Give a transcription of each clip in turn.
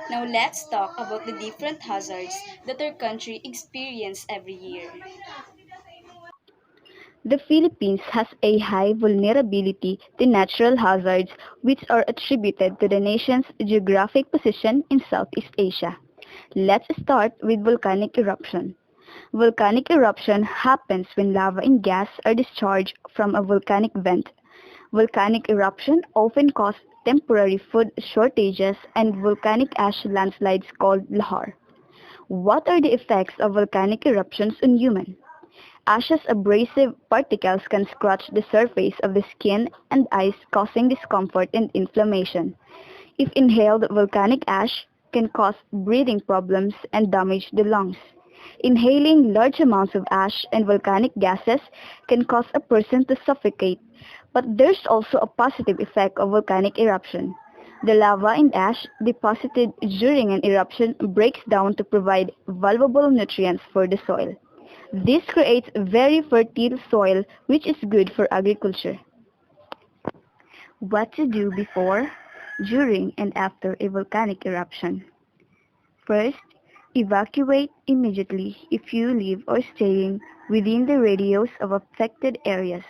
Now let's talk about the different hazards that our country experiences every year. The Philippines has a high vulnerability to natural hazards which are attributed to the nation's geographic position in Southeast Asia. Let's start with volcanic eruption. Volcanic eruption happens when lava and gas are discharged from a volcanic vent. Volcanic eruption often cause temporary food shortages and volcanic ash landslides called lahar. What are the effects of volcanic eruptions on humans? Ash's abrasive particles can scratch the surface of the skin and eyes, causing discomfort and inflammation. If inhaled, volcanic ash can cause breathing problems and damage the lungs. Inhaling large amounts of ash and volcanic gases can cause a person to suffocate, but there's also a positive effect of volcanic eruption. The lava and ash deposited during an eruption breaks down to provide valuable nutrients for the soil. This creates very fertile soil which is good for agriculture. What to do before, during, and after a volcanic eruption. First, evacuate immediately if you live or staying within the radius of affected areas.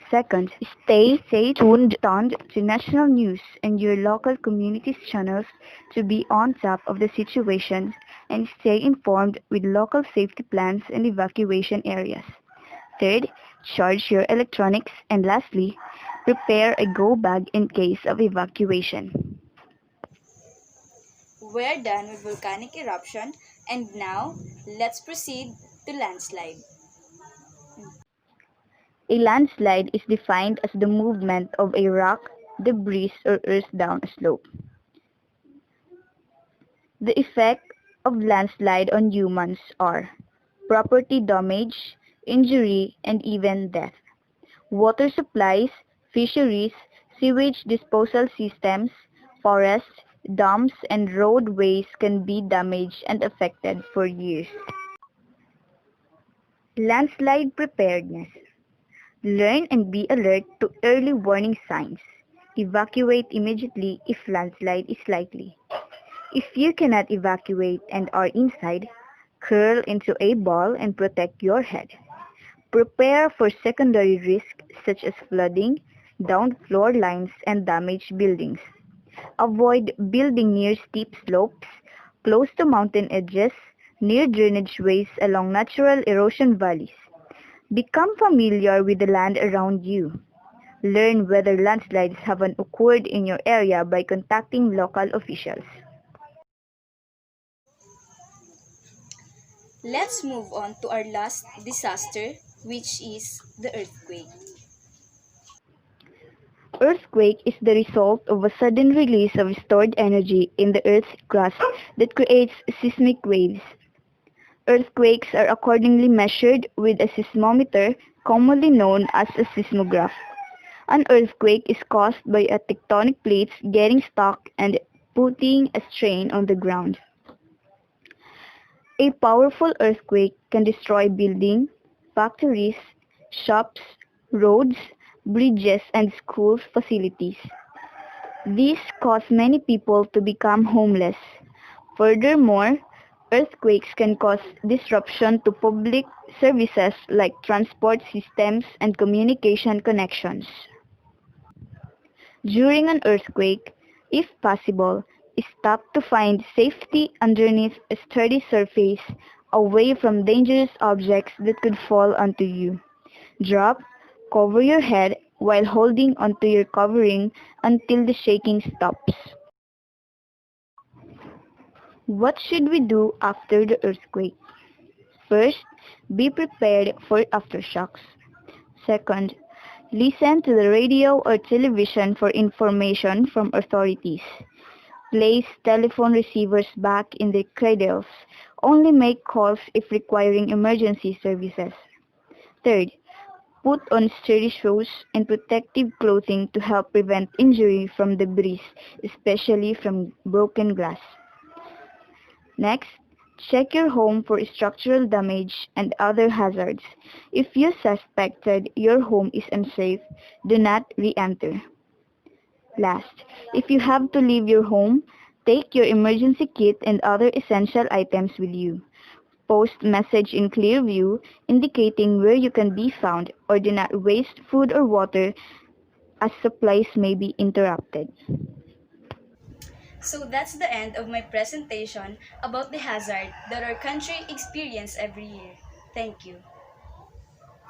Second, stay tuned to national news and your local community's channels to be on top of the situation and stay informed with local safety plans and evacuation areas. Third, charge your electronics, and lastly, prepare a go bag in case of evacuation. We're done with volcanic eruption and now let's proceed to landslide. A landslide is defined as the movement of a rock, debris, or earth down a slope. The effect of landslide on humans are property damage, injury, and even death. Water supplies, fisheries, sewage disposal systems, forests, dams, and roadways can be damaged and affected for years. Landslide preparedness. Learn and be alert to early warning signs. Evacuate immediately if landslide is likely. If you cannot evacuate and are inside, curl into a ball and protect your head. Prepare for secondary risks such as flooding, downed floor lines, and damaged buildings. Avoid building near steep slopes, close to mountain edges, near drainage ways along natural erosion valleys. Become familiar with the land around you. Learn whether landslides have occurred in your area by contacting local officials. Let's move on to our last disaster, which is the earthquake. Earthquake is the result of a sudden release of stored energy in the Earth's crust that creates seismic waves. Earthquakes are accordingly measured with a seismometer, commonly known as a seismograph. An earthquake is caused by a tectonic plates getting stuck and putting a strain on the ground. A powerful earthquake can destroy buildings, factories, shops, roads, bridges, and school facilities. This caused many people to become homeless. Furthermore, earthquakes can cause disruption to public services like transport systems and communication connections. During an earthquake, if possible, stop to find safety underneath a sturdy surface, away from dangerous objects that could fall onto you. Drop, cover your head while holding onto your covering until the shaking stops. What should we do after the earthquake? First, be prepared for aftershocks. Second, listen to the radio or television for information from authorities. Place telephone receivers back in their cradles. Only make calls if requiring emergency services. Third, put on sturdy shoes and protective clothing to help prevent injury from debris, especially from broken glass. Next, check your home for structural damage and other hazards. If you suspected your home is unsafe, do not re-enter. Last, if you have to leave your home, Take your emergency kit and other essential items with you. Post message in clear view indicating where you can be found, or do not waste food or water as supplies may be interrupted. So that's the end of my presentation about the hazard that our country experiences every year. Thank you.